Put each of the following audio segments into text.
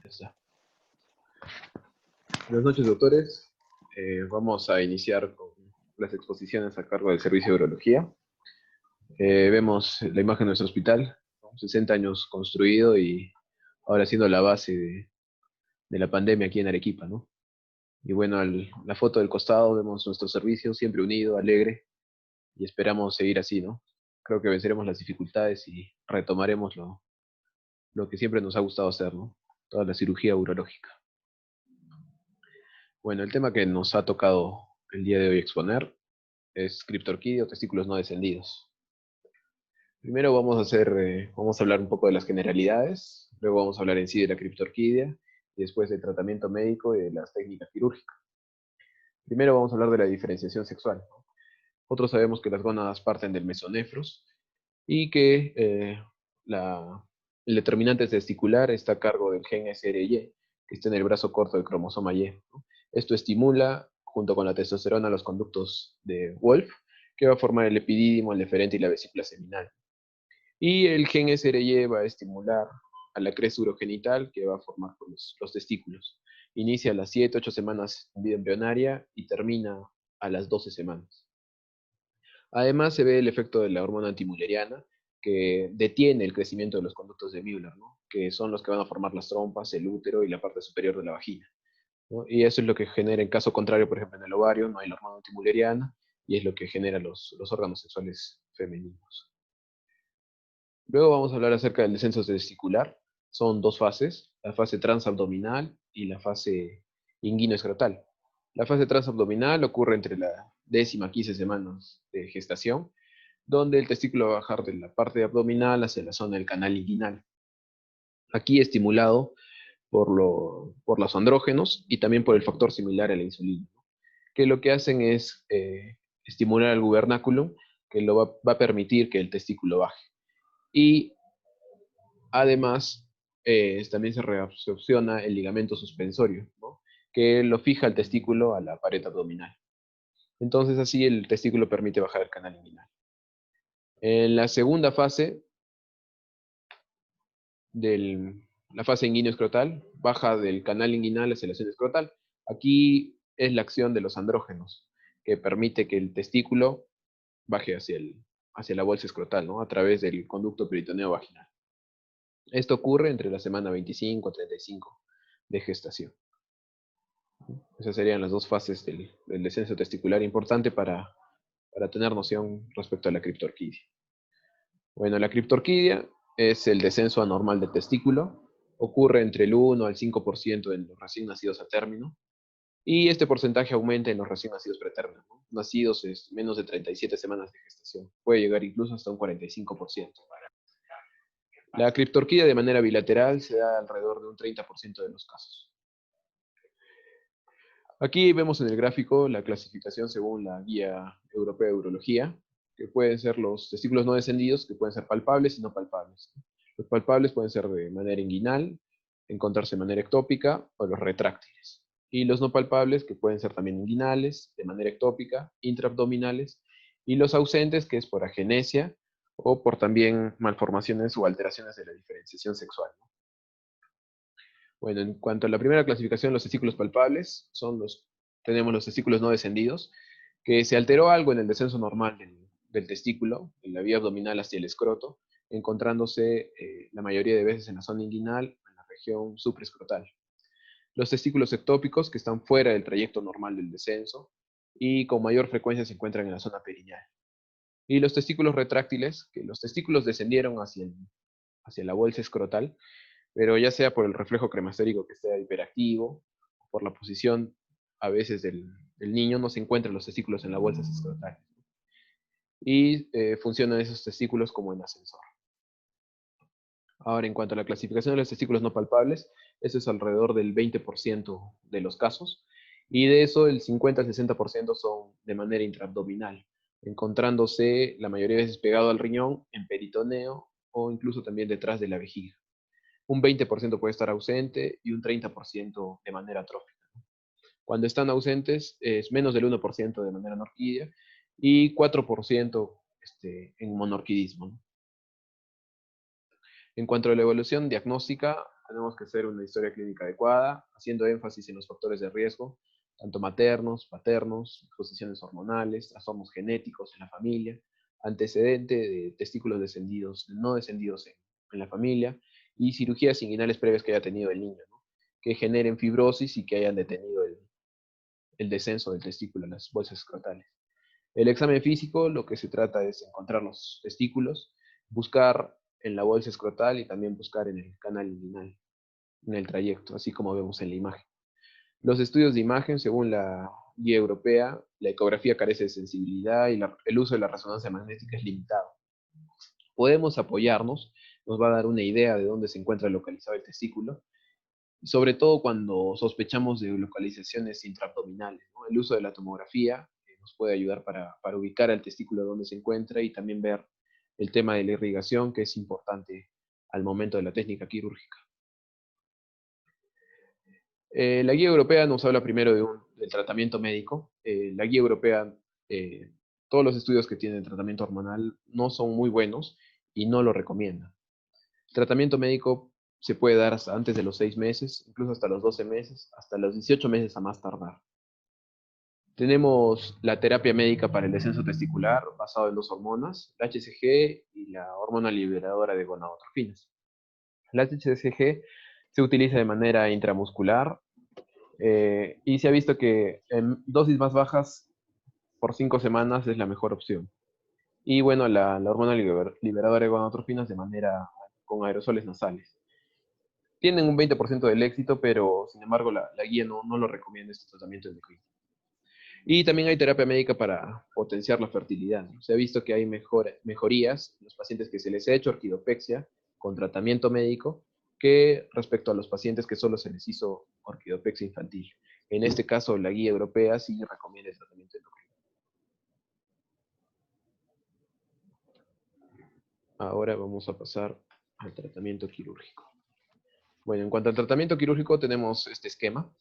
Ya está. Buenas noches, doctores. Vamos a iniciar con las exposiciones a cargo del Servicio de Urología. Vemos la imagen de nuestro hospital, ¿no? 60 años construido y ahora siendo la base de la pandemia aquí en Arequipa, ¿no? Y bueno, la foto del costado vemos nuestro servicio siempre unido, alegre, y esperamos seguir así, ¿no? Creo que venceremos las dificultades y retomaremos lo que siempre nos ha gustado hacer, ¿no? Toda la cirugía urológica. Bueno, el tema que nos ha tocado el día de hoy exponer es criptorquidia o testículos no descendidos. Primero vamos a hablar un poco de las generalidades, luego vamos a hablar en sí de la criptorquidia y después del tratamiento médico y de las técnicas quirúrgicas. Primero vamos a hablar de la diferenciación sexual. Nosotros sabemos que las gónadas parten del mesonefros y que el determinante testicular está a cargo del gen SRY, que está en el brazo corto del cromosoma Y, ¿no? Esto estimula, junto con la testosterona, los conductos de Wolff, que va a formar el epidídimo, el deferente y la vesícula seminal. Y el gen SRY va a estimular a la cresta urogenital, que va a formar los testículos. Inicia a las 7-8 semanas en vida embrionaria y termina a las 12 semanas. Además, se ve el efecto de la hormona antimülleriana, que detiene el crecimiento de los conductos de Müller, ¿no? Que son los que van a formar las trompas, el útero y la parte superior de la vagina, ¿no? Y eso es lo que genera, en caso contrario, por ejemplo, en el ovario, no hay la hormona antimülleriana, y es lo que genera los órganos sexuales femeninos. Luego vamos a hablar acerca del descenso testicular. Son dos fases, la fase transabdominal y la fase inguinoescrotal. La fase transabdominal ocurre entre la 10ª y 15 semanas de gestación, donde el testículo va a bajar de la parte abdominal hacia la zona del canal inguinal. Aquí estimulado por los andrógenos y también por el factor similar a la insulina, ¿no? Que lo que hacen es estimular el gubernáculo, que va a permitir que el testículo baje. Y además, también se reabsorciona el ligamento suspensorio, ¿no? Que lo fija el testículo a la pared abdominal. Entonces así el testículo permite bajar el canal inguinal. En la segunda fase, la fase inguinoescrotal, baja del canal inguinal hacia la zona escrotal. Aquí es la acción de los andrógenos, que permite que el testículo baje hacia la bolsa escrotal, ¿no? A través del conducto peritoneo vaginal. Esto ocurre entre la semana 25 a 35 de gestación. Esas serían las dos fases del descenso testicular, importante para tener noción respecto a la criptorquidia. Bueno, la criptorquidia es el descenso anormal del testículo, ocurre entre el 1 al 5% en los recién nacidos a término, y este porcentaje aumenta en los recién nacidos pretérmino, ¿no? Nacidos es menos de 37 semanas de gestación, puede llegar incluso hasta un 45%. La criptorquidia de manera bilateral se da alrededor de un 30% de los casos. Aquí vemos en el gráfico la clasificación según la Guía Europea de Urología, que pueden ser los testículos no descendidos, que pueden ser palpables y no palpables. Los palpables pueden ser de manera inguinal, encontrarse de manera ectópica, o los retráctiles. Y los no palpables, que pueden ser también inguinales, de manera ectópica, intraabdominales, y los ausentes, que es por agenesia, o por también malformaciones o alteraciones de la diferenciación sexual. Bueno, en cuanto a la primera clasificación, los testículos palpables tenemos los testículos no descendidos, que se alteró algo en el descenso normal del testículo, en la vía abdominal hacia el escroto, encontrándose la mayoría de veces en la zona inguinal, en la región supraescrotal. Los testículos ectópicos, que están fuera del trayecto normal del descenso, y con mayor frecuencia se encuentran en la zona perineal. Y los testículos retráctiles, que los testículos descendieron hacia la bolsa escrotal, pero ya sea por el reflejo cremastérico que esté hiperactivo, o por la posición a veces del niño, no se encuentran los testículos en la bolsa escrotal. Y funcionan esos testículos como en ascensor. Ahora, en cuanto a la clasificación de los testículos no palpables, eso es alrededor del 20% de los casos, y de eso el 50 al 60% son de manera intraabdominal, encontrándose la mayoría de veces pegado al riñón, en peritoneo o incluso también detrás de la vejiga. Un 20% puede estar ausente y un 30% de manera atrófica. Cuando están ausentes es menos del 1% de manera anorquídea y 4% en monorquidismo, ¿no? En cuanto a la evaluación diagnóstica, tenemos que hacer una historia clínica adecuada, haciendo énfasis en los factores de riesgo, tanto maternos, paternos, exposiciones hormonales, trastornos genéticos en la familia, antecedente de testículos descendidos, no descendidos en la familia, y cirugías inguinales previas que haya tenido el niño, ¿no? Que generen fibrosis y que hayan detenido el descenso del testículo en las bolsas escrotales. El examen físico, lo que se trata es encontrar los testículos, buscar en la bolsa escrotal y también buscar en el canal inguinal, en el trayecto, así como vemos en la imagen. Los estudios de imagen, según la guía europea, la ecografía carece de sensibilidad y el uso de la resonancia magnética es limitado. Podemos apoyarnos, nos va a dar una idea de dónde se encuentra localizado el testículo, sobre todo cuando sospechamos de localizaciones intraabdominales, ¿no? El uso de la tomografía nos puede ayudar para ubicar al testículo donde se encuentra y también ver el tema de la irrigación, que es importante al momento de la técnica quirúrgica. La guía europea nos habla primero del tratamiento médico. La guía europea, eh, todos los estudios que tienen tratamiento hormonal no son muy buenos y no lo recomienda. El tratamiento médico se puede dar hasta antes de los 6 meses, incluso hasta los 12 meses, hasta los 18 meses a más tardar. Tenemos la terapia médica para el descenso testicular basado en dos hormonas, la HCG y la hormona liberadora de gonadotrofinas. La HCG se utiliza de manera intramuscular y se ha visto que en dosis más bajas por 5 semanas es la mejor opción. Y bueno, la hormona liberadora de gonadotrofinas de manera con aerosoles nasales. Tienen un 20% del éxito, pero sin embargo la guía no lo recomienda este tratamiento endocrino. Y también hay terapia médica para potenciar la fertilidad, ¿no? Se ha visto que hay mejorías en los pacientes que se les ha hecho orquidopexia con tratamiento médico que respecto a los pacientes que solo se les hizo orquidopexia infantil. En este caso, la guía europea sí recomienda el tratamiento endocrino. Ahora vamos a pasar al tratamiento quirúrgico. Bueno, en cuanto al tratamiento quirúrgico tenemos este esquema.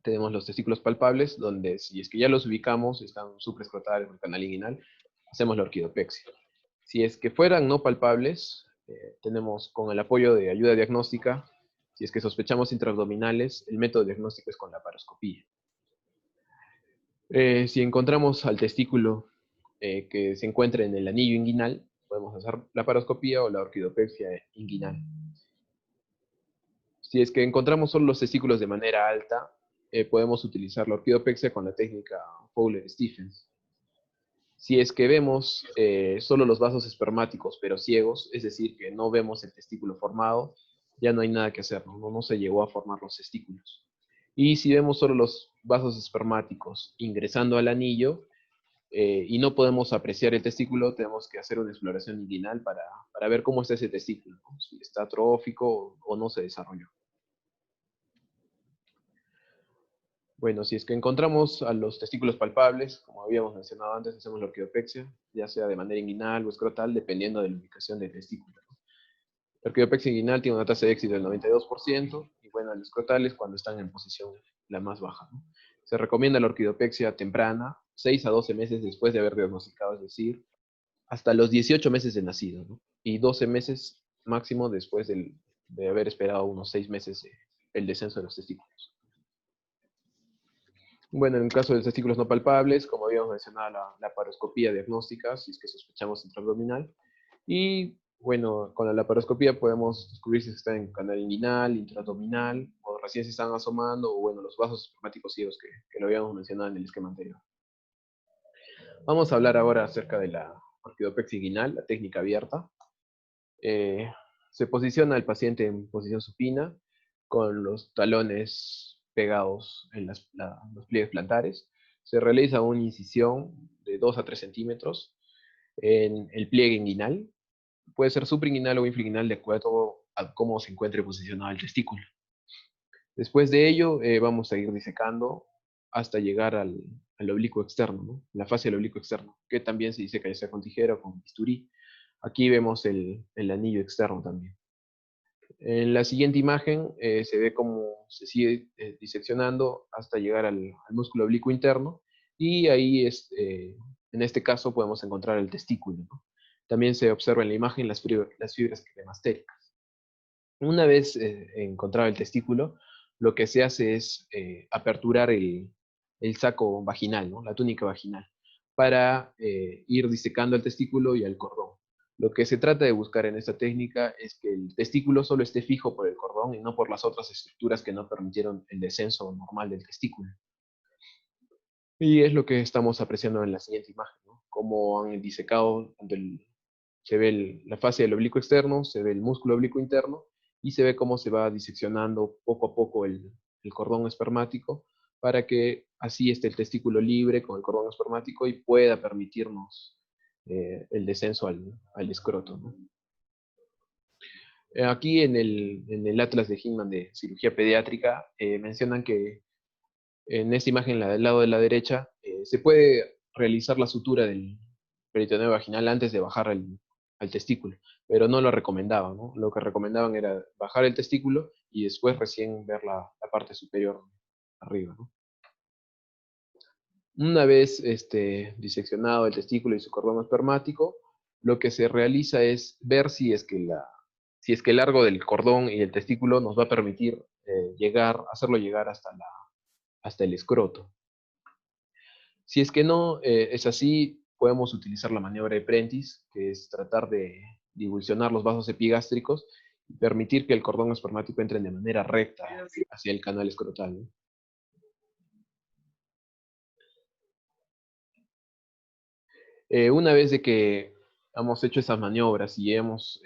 Tenemos los testículos palpables, donde si es que ya los ubicamos, están supraescrotales o el canal inguinal, hacemos la orquidopexia. Si es que fueran no palpables, tenemos con el apoyo de ayuda diagnóstica, si es que sospechamos intraabdominales, el método diagnóstico es con la laparoscopía. Si encontramos al testículo que se encuentra en el anillo inguinal, podemos hacer la laparoscopía o la orquidopexia inguinal. Si es que encontramos solo los testículos de manera alta, podemos utilizar la orquidopexia con la técnica Fowler-Stephens. Si es que vemos solo los vasos espermáticos pero ciegos, es decir, que no vemos el testículo formado, ya no hay nada que hacer, no se llegó a formar los testículos. Y si vemos solo los vasos espermáticos ingresando al anillo y no podemos apreciar el testículo, tenemos que hacer una exploración inguinal para ver cómo está ese testículo, ¿no? Si está atrófico o no se desarrolló. Bueno, si es que encontramos a los testículos palpables, como habíamos mencionado antes, hacemos la orquidopexia, ya sea de manera inguinal o escrotal, dependiendo de la ubicación del testículo. La orquidopexia inguinal tiene una tasa de éxito del 92%, y bueno, el escrotal es cuando están en posición la más baja, ¿no? Se recomienda la orquidopexia temprana, 6 a 12 meses después de haber diagnosticado, es decir, hasta los 18 meses de nacido, ¿no? Y 12 meses máximo después de haber esperado unos 6 meses el descenso de los testículos. Bueno, en el caso de los testículos no palpables, como habíamos mencionado, la laparoscopía diagnóstica, si es que sospechamos intraabdominal. Y bueno, con la laparoscopía podemos descubrir si está en canal inguinal, intraabdominal, o recién se están asomando, o bueno, los vasos espermáticos ciegos que lo habíamos mencionado en el esquema anterior. Vamos a hablar ahora acerca de la orquidopexia inguinal, la técnica abierta. Se posiciona el paciente en posición supina, con los talones pegados en los pliegues plantares. Se realiza una incisión de 2 a 3 centímetros en el pliegue inguinal. Puede ser suprainguinal o infrainguinal de acuerdo a cómo se encuentre posicionado el testículo. Después de ello, vamos a ir disecando hasta llegar al oblicuo externo, ¿no? La fase del oblicuo externo, que también se diseca ya sea con tijera o con bisturí. Aquí vemos el anillo externo también. En la siguiente imagen se ve cómo se sigue diseccionando hasta llegar al músculo oblicuo interno, y ahí en este caso podemos encontrar el testículo, ¿no? También se observa en la imagen las fibras cremastéricas. Una vez encontrado el testículo, lo que se hace es aperturar el saco vaginal, ¿no? La túnica vaginal, para ir disecando el testículo y el cordón. Lo que se trata de buscar en esta técnica es que el testículo solo esté fijo por el cordón y no por las otras estructuras que no permitieron el descenso normal del testículo. Y es lo que estamos apreciando en la siguiente imagen, ¿no? Cómo han disecado, se ve la fase del oblicuo externo, se ve el músculo oblicuo interno, y se ve cómo se va diseccionando poco a poco el cordón espermático, para que así esté el testículo libre con el cordón espermático y pueda permitirnos el descenso al escroto, ¿no? Aquí en el Atlas de Hinman de cirugía pediátrica mencionan que en esta imagen, la del lado de la derecha, se puede realizar la sutura del peritoneo vaginal antes de bajar al testículo, pero no lo recomendaban, ¿no? Lo que recomendaban era bajar el testículo y después recién ver la parte superior arriba, ¿no? Una vez diseccionado el testículo y su cordón espermático, lo que se realiza es ver si es que el largo del cordón y el testículo nos va a permitir hacerlo llegar hasta el escroto. Si es que no es así, podemos utilizar la maniobra de Prentice, que es tratar de divulsionar los vasos epigástricos y permitir que el cordón espermático entre de manera recta hacia el canal escrotal, ¿no? Una vez de que hemos hecho esas maniobras y hemos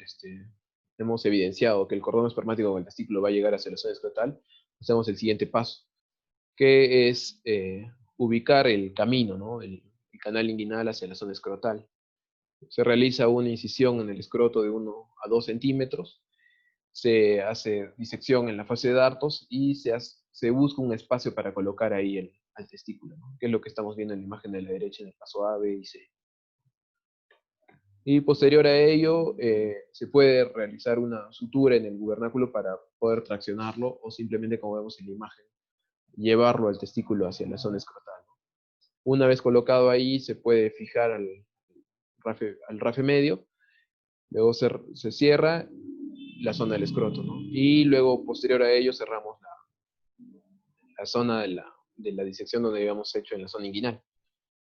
evidenciado que el cordón espermático con el testículo va a llegar hacia la zona escrotal, hacemos el siguiente paso, que es ubicar el camino, ¿no? El canal inguinal hacia la zona escrotal. Se realiza una incisión en el escroto de 1 a 2 centímetros, se hace disección en la fase de dartos y se busca un espacio para colocar ahí al testículo, ¿no? Que es lo que estamos viendo en la imagen de la derecha en el paso A, B y C. Y posterior a ello, se puede realizar una sutura en el gubernáculo para poder traccionarlo, o simplemente, como vemos en la imagen, llevarlo al testículo hacia la zona escrotal. Una vez colocado ahí, se puede fijar al rafe medio. Luego se cierra la zona del escroto, ¿no? Y luego, posterior a ello, cerramos la zona de la disección donde habíamos hecho en la zona inguinal.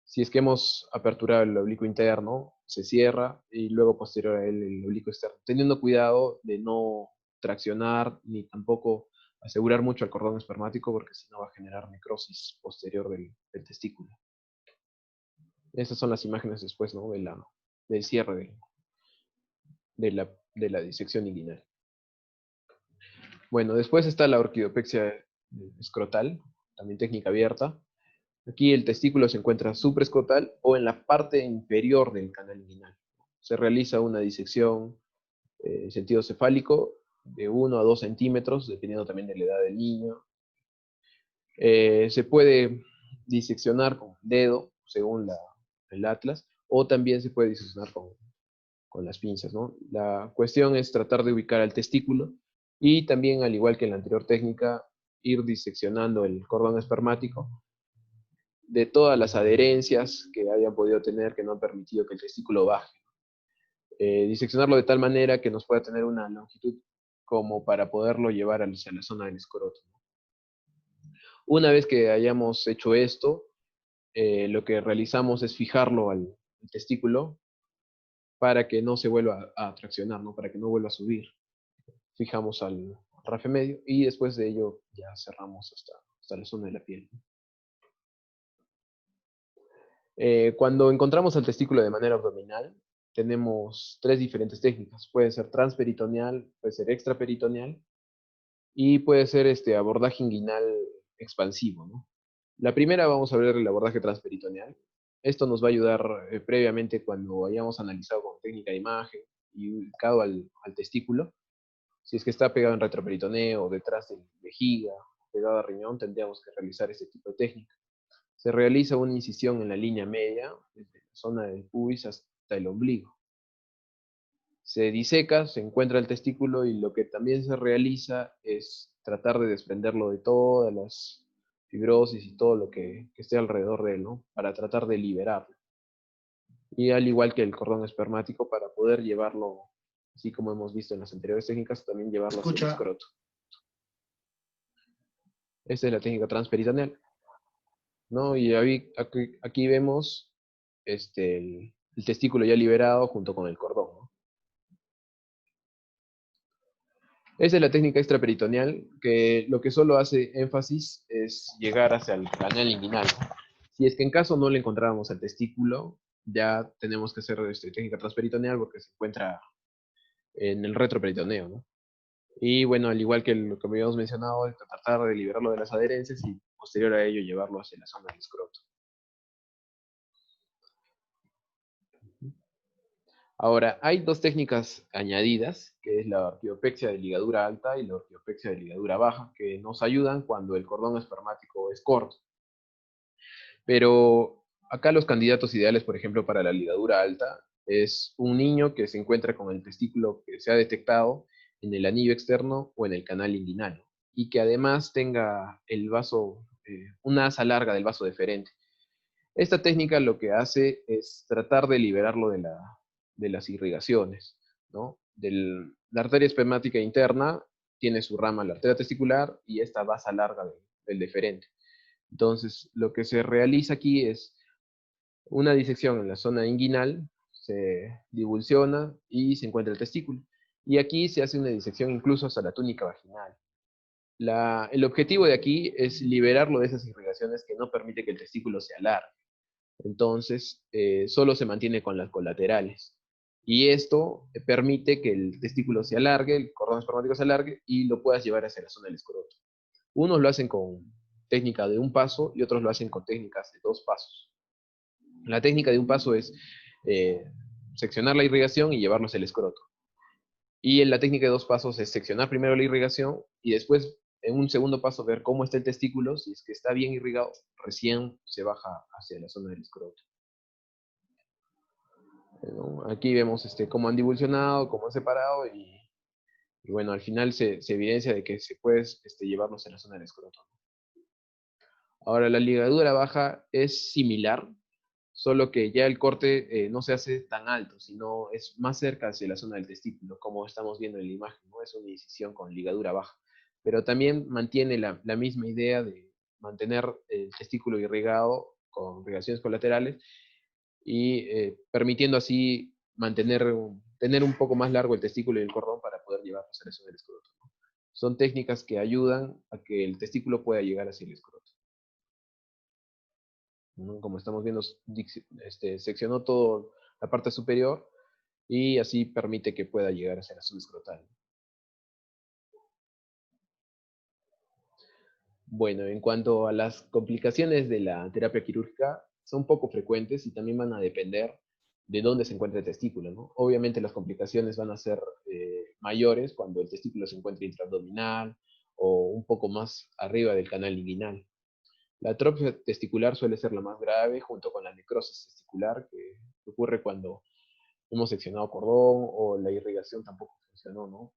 Si es que hemos aperturado el oblicuo interno, se cierra y luego, posterior a él, el oblicuo externo, teniendo cuidado de no traccionar ni tampoco asegurar mucho el cordón espermático, porque si no va a generar necrosis posterior del testículo. Estas son las imágenes después, ¿no? Del cierre de la disección inguinal. Bueno, después está la orquidopexia escrotal, también técnica abierta. Aquí el testículo se encuentra supraescrotal o en la parte inferior del canal inguinal. Se realiza una disección en sentido cefálico de 1 a 2 centímetros, dependiendo también de la edad del niño. Se puede diseccionar con el dedo, según el atlas, o también se puede diseccionar con las pinzas, ¿no? La cuestión es tratar de ubicar al testículo y también, al igual que en la anterior técnica, ir diseccionando el cordón espermático de todas las adherencias que hayan podido tener que no han permitido que el testículo baje. Diseccionarlo de tal manera que nos pueda tener una longitud como para poderlo llevar hacia la zona del escroto. Una vez que hayamos hecho esto, lo que realizamos es fijarlo al testículo para que no se vuelva a traccionar, ¿no? Para que no vuelva a subir. Fijamos al rafe medio y después de ello ya cerramos hasta la zona de la piel. Cuando encontramos el testículo de manera abdominal, tenemos tres diferentes técnicas. Puede ser transperitoneal, puede ser extraperitoneal y puede ser abordaje inguinal expansivo, ¿no? La primera, vamos a ver el abordaje transperitoneal. Esto nos va a ayudar previamente cuando hayamos analizado con técnica de imagen y ubicado al testículo. Si es que está pegado en retroperitoneo o detrás de vejiga, pegado a riñón, tendríamos que realizar este tipo de técnica. Se realiza una incisión en la línea media, desde la zona del pubis hasta el ombligo. Se diseca, se encuentra el testículo y lo que también se realiza es tratar de desprenderlo de todas las fibrosis y todo lo que esté alrededor de él, ¿no? Para tratar de liberarlo. Y al igual que el cordón espermático, para poder llevarlo así como hemos visto en las anteriores técnicas, también llevarlo hacia el escroto. Esta es la técnica transperitoneal, ¿no? Y aquí vemos el testículo ya liberado junto con el cordón, ¿no? Esa es la técnica extraperitoneal, que lo que solo hace énfasis es llegar hacia el canal inguinal, ¿no? Si es que en caso no le encontrábamos al testículo, ya tenemos que hacer técnica transperitoneal porque se encuentra en el retroperitoneo, ¿no? Y bueno, al igual que lo que habíamos mencionado, es tratar de liberarlo de las adherencias y posterior a ello llevarlo hacia la zona del escroto. Ahora, hay dos técnicas añadidas, que es la orquiopexia de ligadura alta y la orquiopexia de ligadura baja, que nos ayudan cuando el cordón espermático es corto. Pero acá los candidatos ideales, por ejemplo, para la ligadura alta, es un niño que se encuentra con el testículo que se ha detectado en el anillo externo o en el canal inguinal, y que además tenga el vaso, una asa larga del vaso deferente. Esta técnica lo que hace es tratar de liberarlo de las irrigaciones, ¿no? La arteria espermática interna tiene su rama, la arteria testicular, y esta base larga del deferente. Entonces, lo que se realiza aquí es una disección en la zona inguinal, se divulsiona y se encuentra el testículo. Y aquí se hace una disección incluso hasta la túnica vaginal. El objetivo de aquí es liberarlo de esas irrigaciones que no permite que el testículo se alargue. Entonces, solo se mantiene con las colaterales. Y esto permite que el testículo se alargue, el cordón espermático se alargue y lo puedas llevar hacia la zona del escroto. Unos lo hacen con técnica de un paso y otros lo hacen con técnicas de 2 pasos. La técnica de un paso es seccionar la irrigación y llevarlo hacia el escroto. Y en la técnica de 2 pasos es seccionar primero la irrigación y después, en un segundo paso, ver cómo está el testículo. Si es que está bien irrigado, recién se baja hacia la zona del escroto. ¿No? Aquí vemos cómo han divulsionado, cómo han separado y bueno, al final se evidencia de que se puede llevarlos en la zona del escroto. Ahora, la ligadura baja es similar, solo que ya el corte no se hace tan alto, sino es más cerca hacia la zona del testículo, como estamos viendo en la imagen, ¿no? Es una incisión con ligadura baja, pero también mantiene la misma idea de mantener el testículo irrigado con irrigaciones colaterales y permitiendo así tener un poco más largo el testículo y el cordón para poder llevarlos a la zona del escroto, ¿no? Son técnicas que ayudan a que el testículo pueda llegar hacia el escroto, ¿no? Como estamos viendo, seccionó toda la parte superior y así permite que pueda llegar hacia la zona escrotal. Bueno, en cuanto a las complicaciones de la terapia quirúrgica, son poco frecuentes y también van a depender de dónde se encuentra el testículo, ¿no? Obviamente las complicaciones van a ser mayores cuando el testículo se encuentra intraabdominal o un poco más arriba del canal inguinal. La atrofia testicular suele ser la más grave, junto con la necrosis testicular, que ocurre cuando hemos seccionado cordón o la irrigación tampoco funcionó, ¿no?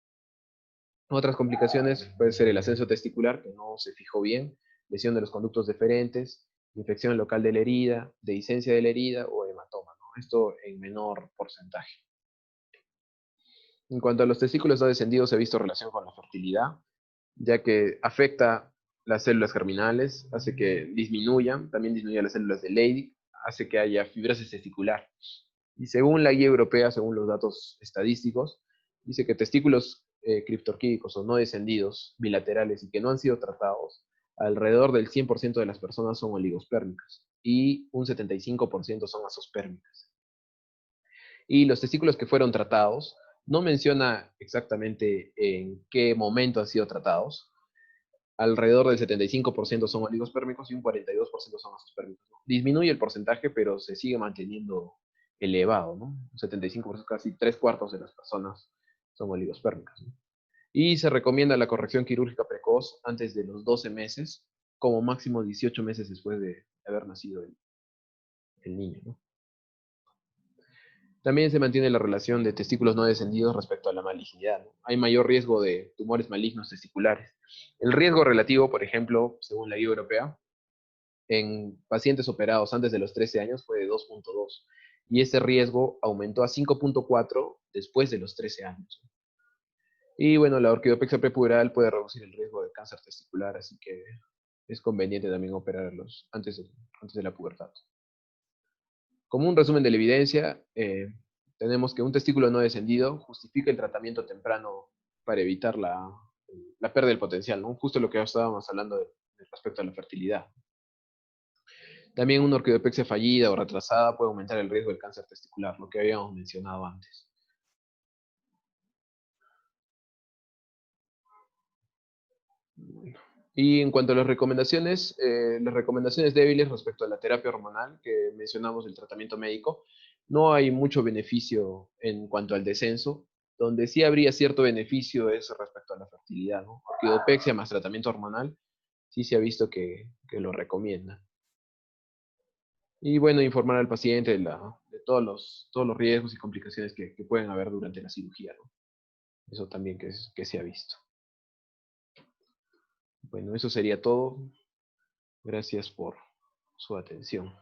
Otras complicaciones puede ser el ascenso testicular, que no se fijó bien, lesión de los conductos deferentes, infección local de la herida, dehiscencia de la herida o hematoma, ¿no? Esto en menor porcentaje. En cuanto a los testículos no descendidos, se ha visto relación con la fertilidad, ya que afecta las células germinales, hace que disminuyan, también disminuye las células de Leydig, hace que haya fibrosis testicular. Y según la guía europea, según los datos estadísticos, dice que testículos criptorquídicos o no descendidos, bilaterales y que no han sido tratados, alrededor del 100% de las personas son oligospérmicas y un 75% son azospérmicas. Y los testículos que fueron tratados, no menciona exactamente en qué momento han sido tratados, alrededor del 75% son oligospérmicos y un 42% son azospérmicos, ¿no? Disminuye el porcentaje, pero se sigue manteniendo elevado, ¿no? Un 75%, casi 3/4 de las personas son oligospérmicas, ¿no? Y se recomienda la corrección quirúrgica precoz antes de los 12 meses, como máximo 18 meses después de haber nacido el niño, ¿no? También se mantiene la relación de testículos no descendidos respecto a la malignidad, ¿no? Hay mayor riesgo de tumores malignos testiculares. El riesgo relativo, por ejemplo, según la guía europea, en pacientes operados antes de los 13 años fue de 2.2 y ese riesgo aumentó a 5.4 después de los 13 años. Y bueno, la orquidopexia prepuberal puede reducir el riesgo de cáncer testicular, así que es conveniente también operarlos antes de la pubertad. Como un resumen de la evidencia, tenemos que un testículo no descendido justifica el tratamiento temprano para evitar la pérdida del potencial, ¿no? Justo lo que estábamos hablando respecto a la fertilidad. También una orquidopexia fallida o retrasada puede aumentar el riesgo del cáncer testicular, lo que habíamos mencionado antes. Y en cuanto a las recomendaciones débiles respecto a la terapia hormonal que mencionamos del tratamiento médico, no hay mucho beneficio en cuanto al descenso. Donde sí habría cierto beneficio es respecto a la fertilidad, ¿no? Orquidopexia más tratamiento hormonal, sí se ha visto que lo recomienda. Y bueno, informar al paciente de todos los riesgos y complicaciones que pueden haber durante la cirugía, ¿no? Eso también que se ha visto. Bueno, eso sería todo. Gracias por su atención.